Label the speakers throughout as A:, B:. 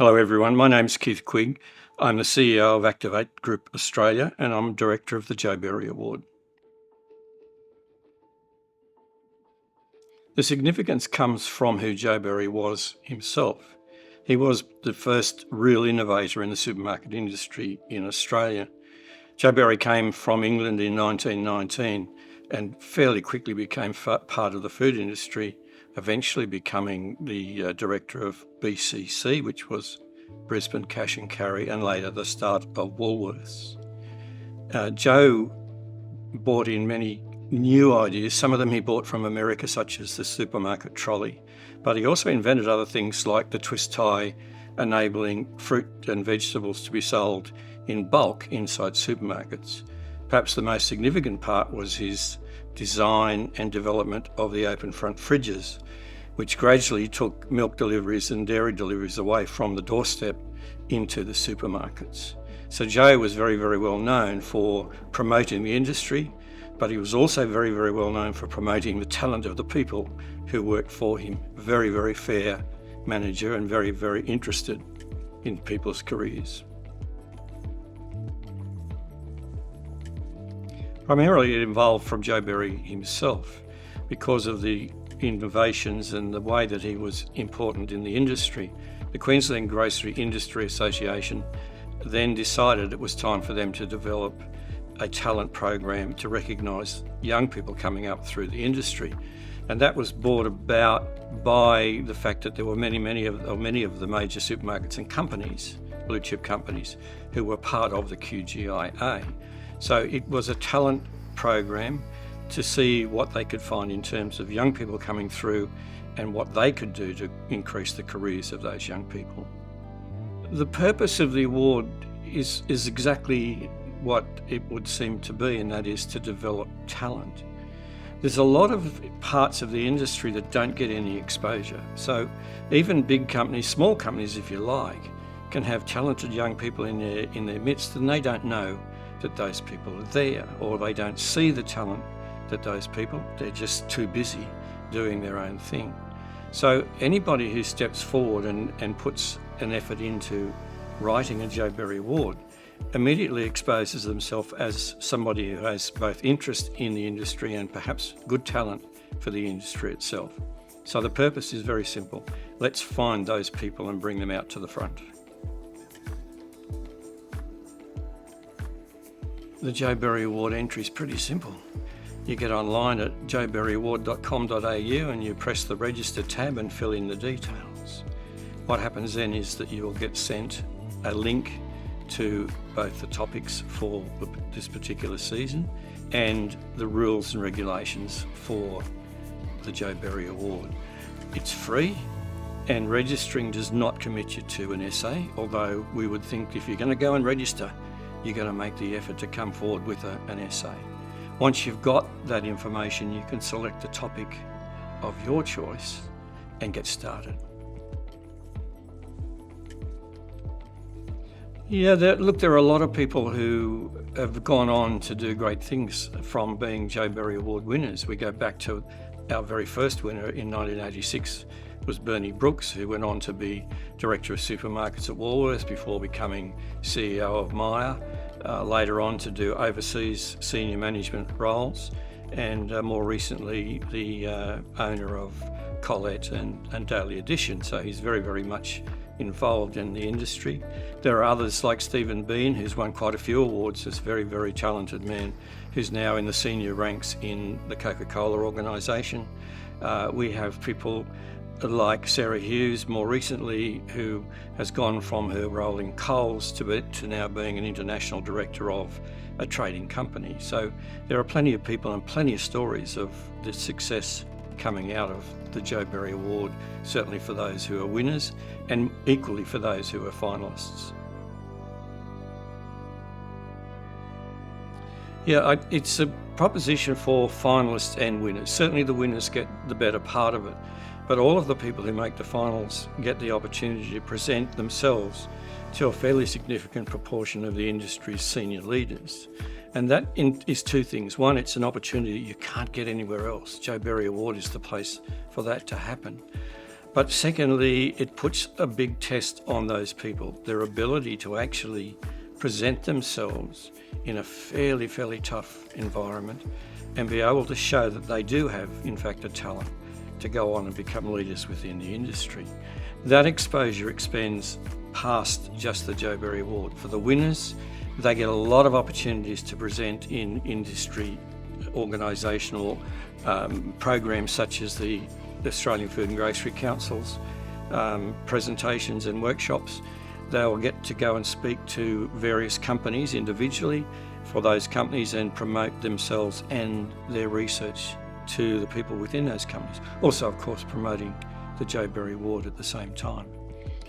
A: Hello everyone, my name's Keith Quigg. I'm the CEO of Activate Group Australia and I'm Director of the Joe Berry Award. The significance comes from who Joe Berry was himself. He was the first real innovator in the supermarket industry in Australia. Joe Berry came from England in 1919 and fairly quickly became part of the food industry, eventually becoming the director of BCC, which was Brisbane Cash and Carry, and later the start of Woolworths. Joe brought in many new ideas. Some of them he bought from America, such as the supermarket trolley, but he also invented other things like the twist tie, enabling fruit and vegetables to be sold in bulk inside supermarkets. Perhaps the most significant part was his design and development of the open front fridges, which gradually took milk deliveries and dairy deliveries away from the doorstep into the supermarkets. So Joe was very, very well known for promoting the industry, but he was also very, very well known for promoting the talent of the people who worked for him. Very, very fair manager and very, very interested in people's careers. Primarily it evolved from Joe Berry himself because of the innovations and the way that he was important in the industry. The Queensland Grocery Industry Association then decided it was time for them to develop a talent program to recognise young people coming up through the industry. And that was brought about by the fact that there were many of the major supermarkets and companies, blue chip companies, who were part of the QGIA. So it was a talent program to see what they could find in terms of young people coming through and what they could do to increase the careers of those young people. The purpose of the award is exactly what it would seem to be, and that is to develop talent. There's a lot of parts of the industry that don't get any exposure. So even big companies, small companies if you like, can have talented young people in their midst, and they don't know that those people are there, or they don't see the talent that those people, they're just too busy doing their own thing. So anybody who steps forward and puts an effort into writing a Joe Berry Award immediately exposes themselves as somebody who has both interest in the industry and perhaps good talent for the industry itself. So the purpose is very simple. Let's find those people and bring them out to the front. The Joe Berry Award entry is pretty simple. You get online at joeberryaward.com.au and you press the register tab and fill in the details. What happens then is that you will get sent a link to both the topics for this particular season and the rules and regulations for the Joe Berry Award. It's free, and registering does not commit you to an essay, although we would think if you're going to go and register, you're going to make the effort to come forward with an essay. Once you've got that information, you can select the topic of your choice and get started. Yeah, there are a lot of people who have gone on to do great things from being Joe Berry Award winners. We go back to our very first winner in 1986 was Bernie Brooks, who went on to be Director of Supermarkets at Woolworths before becoming CEO of Myer, later on to do overseas senior management roles, and more recently the owner of Colette and Daily Edition. So he's very, very much involved in the industry. There are others like Stephen Bean, who's won quite a few awards, this very, very talented man who's now in the senior ranks in the Coca-Cola organisation. We have people like Sarah Hughes, more recently, who has gone from her role in Coles to now being an international director of a trading company. So there are plenty of people and plenty of stories of the success coming out of the Joe Berry Award, certainly for those who are winners and equally for those who are finalists. Yeah, it's a proposition for finalists and winners. Certainly the winners get the better part of it, but all of the people who make the finals get the opportunity to present themselves to a fairly significant proportion of the industry's senior leaders. And that is two things. One, it's an opportunity that you can't get anywhere else. Joe Berry Award is the place for that to happen. But secondly, it puts a big test on those people, their ability to actually present themselves in a fairly tough environment and be able to show that they do have, in fact, a talent to go on and become leaders within the industry. That exposure expands past just the Joe Berry Award. For the winners, they get a lot of opportunities to present in industry organisational programs such as the Australian Food and Grocery Council's presentations and workshops. They'll get to go and speak to various companies individually for those companies and promote themselves and their research to the people within those companies. Also, of course, promoting the Joe Berry Award at the same time.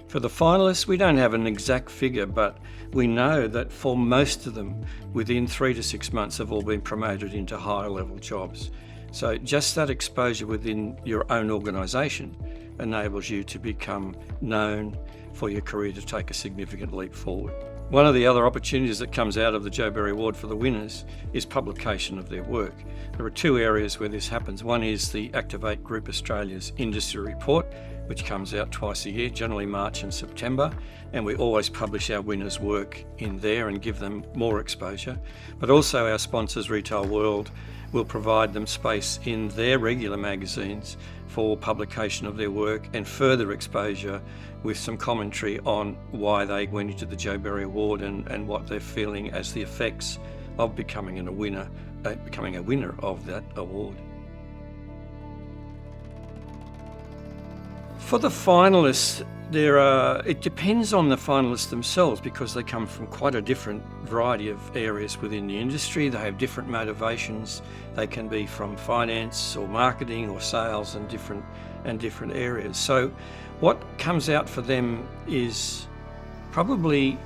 A: For the finalists, we don't have an exact figure, but we know that for most of them, within 3 to 6 months, have all been promoted into higher level jobs. So just that exposure within your own organisation enables you to become known for your career to take a significant leap forward. One of the other opportunities that comes out of the Joe Berry Award for the winners is publication of their work. There are 2 areas where this happens. One is the Activate Group Australia's industry report, which comes out twice a year, generally March and September, and we always publish our winners' work in there and give them more exposure. But also our sponsors, Retail World, will provide them space in their regular magazines for publication of their work and further exposure with some commentary on why they went into the Joe Berry Award and what they're feeling as the effects of becoming a winner of that award. For the finalists, it depends on the finalists themselves because they come from quite a different variety of areas within the industry. They have different motivations. They can be from finance or marketing or sales and different areas. So what comes out for them is probably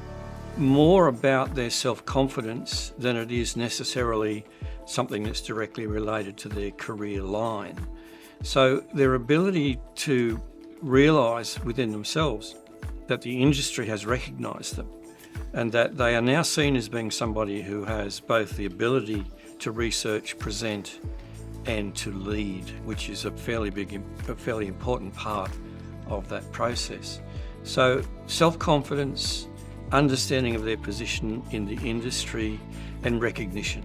A: more about their self-confidence than it is necessarily something that's directly related to their career line. So their ability to realise within themselves that the industry has recognised them and that they are now seen as being somebody who has both the ability to research, present and to lead, which is a fairly important part of that process. So self-confidence, understanding of their position in the industry and recognition.